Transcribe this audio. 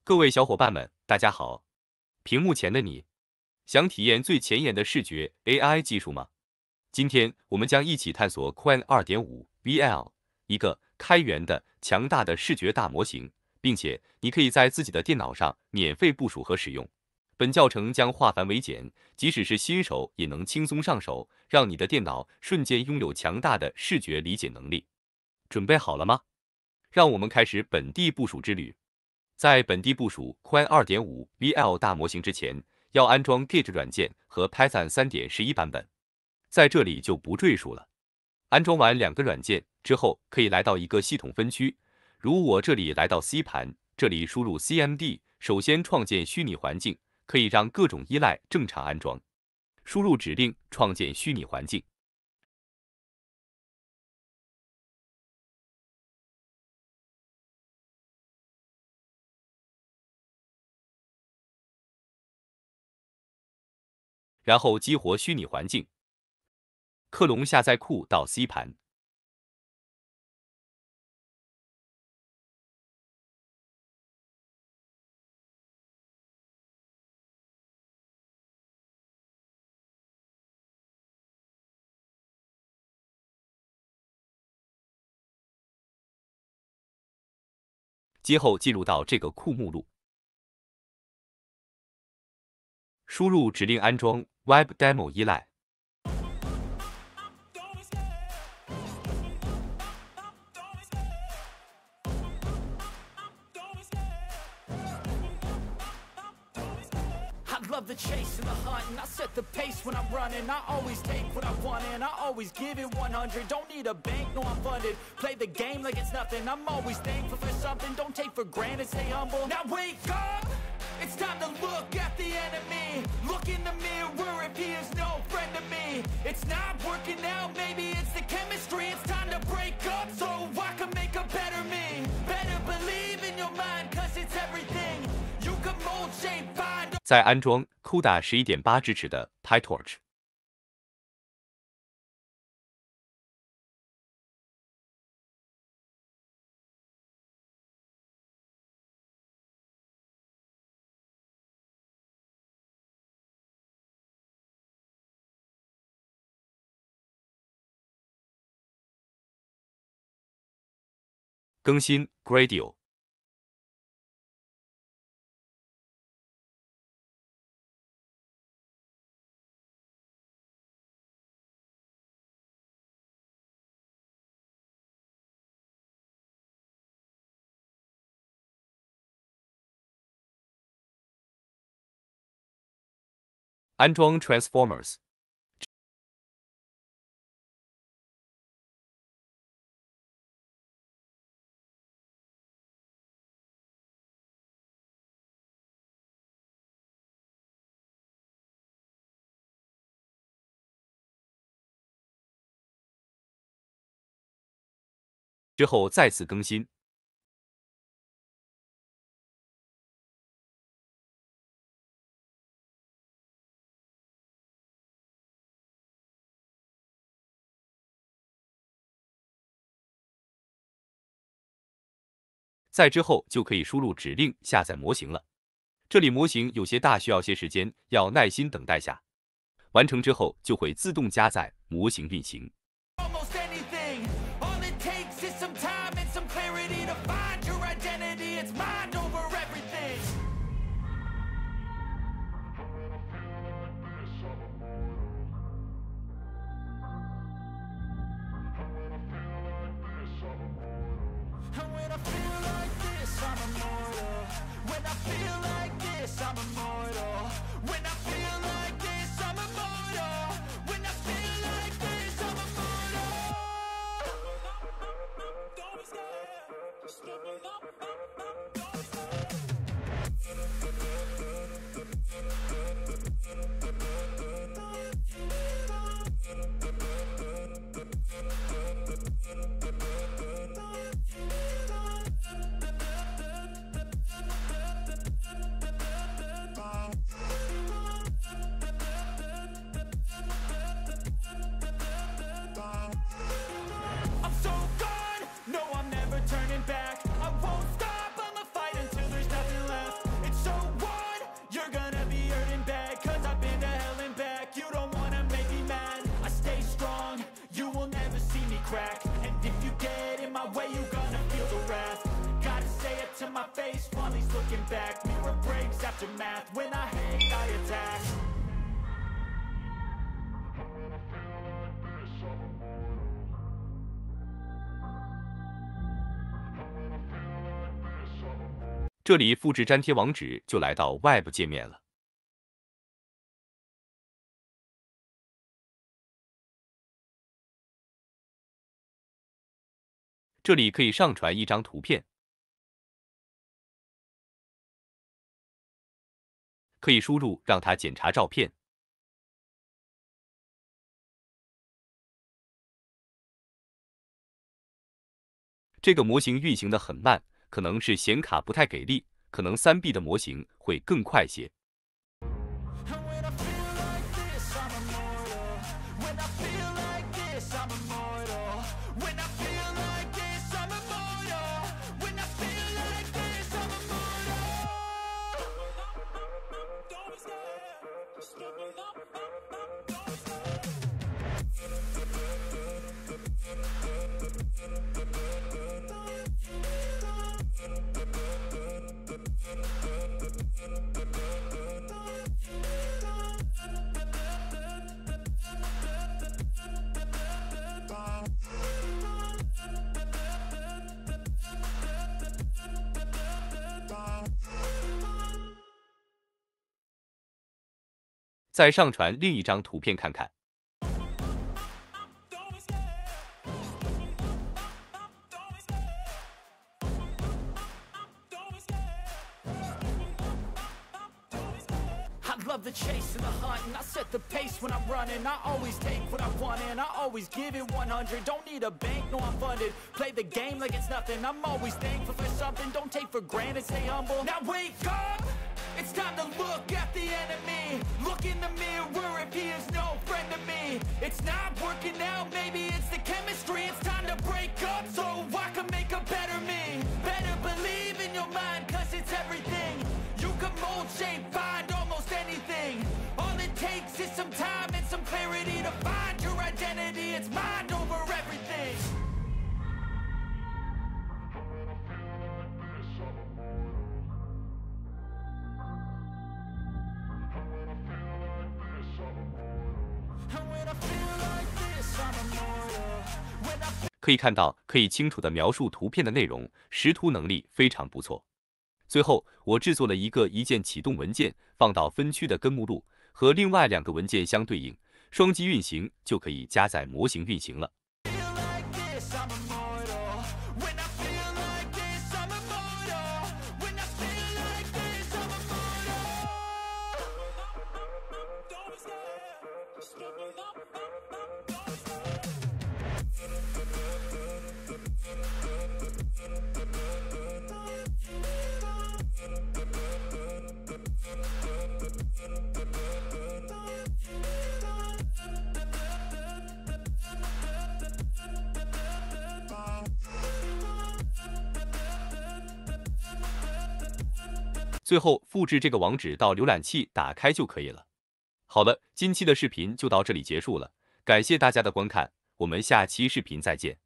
各位小伙伴们，大家好！屏幕前的你，想体验最前沿的视觉 AI 技术吗？今天我们将一起探索 Qwen 2.5 VL， 一个开源的、强大的视觉大模型，并且你可以在自己的电脑上免费部署和使用。本教程将化繁为简，即使是新手也能轻松上手，让你的电脑瞬间拥有强大的视觉理解能力。准备好了吗？让我们开始本地部署之旅。在本地部署 Qwen 2.5 VL 大模型之前，要安装 Git 软件和 Python 3.11版本，在这里就不赘述了。安装完两个软件之后，可以来到一个系统分区，如我这里来到 C 盘，这里输入 CMD， 首先创建虚拟环境，可以让各种依赖正常安装。输入指令创建虚拟环境。然后激活虚拟环境，克隆下载库到 C 盘。接后进入到这个库目录，输入指令安装 Web Demo 依赖。Love the chase and the hunt, and I set the pace when I'm running. I always take what I want and I always give it 100. Don't need a bank, no I'm funded. Play the game like it's nothing. I'm always thankful for something. Don't take for granted, stay humble. Now wake up! It's time to look at the enemy. Look in the mirror if he is no friend to me. It's not working out, maybe it's the chemistry. It's time to break up so I can make a better me. Better believe in your mind, cause it's everything. You can mold, shape, find. 再安装 CUDA 11.8支持的 PyTorch。更新 Gradio。安装 Transformers。之后再次更新。在之后就可以输入指令下载模型了。这里模型有些大，需要些时间，要耐心等待下。完成之后就会自动加载模型运行。Almost anything. All it takes is some time and some clarity to find your identity. It's mind over everything. And when I feel like this, I'm immortal. When I feel like this, I'm immortal. When I feel like this, I'm immortal. When I feel like this, I'm immortal. Don't be scared. Stepping up, don't be scared. I'm so gone. No, I'm never turning back. I won't stop to my face while he's looking back. Mirror breaks after math. When I hate, I attack.这里复制粘贴网址就来到 Web 界面了。这里可以上传一张图片，可以输入让它检查照片。这个模型运行的很慢，可能是显卡不太给力，可能3B 的模型会更快些。And when I feel like this, I'm immortal. When I feel like this, I'm immortal. When I feel like this, I'm immortal. When I feel like this, I'm immortal. Don't be scared. Just step it up, don't be scared. Don't 再上传另一张图片看看。 be scared. Don't be scared. Don't be scared. I love the chase and the hunt, and I set the pace when I'm running. I always take what I want, and I always give it 100. Don't need a bank, no, I'm funded. Play the game like it's nothing. I'm always thankful for something. Don't take for granted, stay humble. Now wake up! It's time to look at the enemy. Look in the mirror if he is no friend to me. It's not working out, maybe it's the chemistry. It's time to break up so I can make a better me. Better believe in your mind, cause it's everything. You can mold, shape, find almost anything. All it takes is some time and some clarity to find your identity. It's mind over everything. And when I feel like this, I'm immortal. When I 可以看到，可以清楚地描述图片的内容，识图能力非常不错。最后，我制作了一个一键启动文件，放到分区的根目录，和另外2个文件相对应，双击运行就可以加载模型运行了。 feel like this, I'm immortal. When I feel like this, I'm immortal. When I feel like this, I'm immortal. Don't be scared. Just step it up, don't be scared. Don't 最后复制这个网址到浏览器打开就可以了。好了，今期的视频就到这里结束了，感谢大家的观看，我们下期视频再见。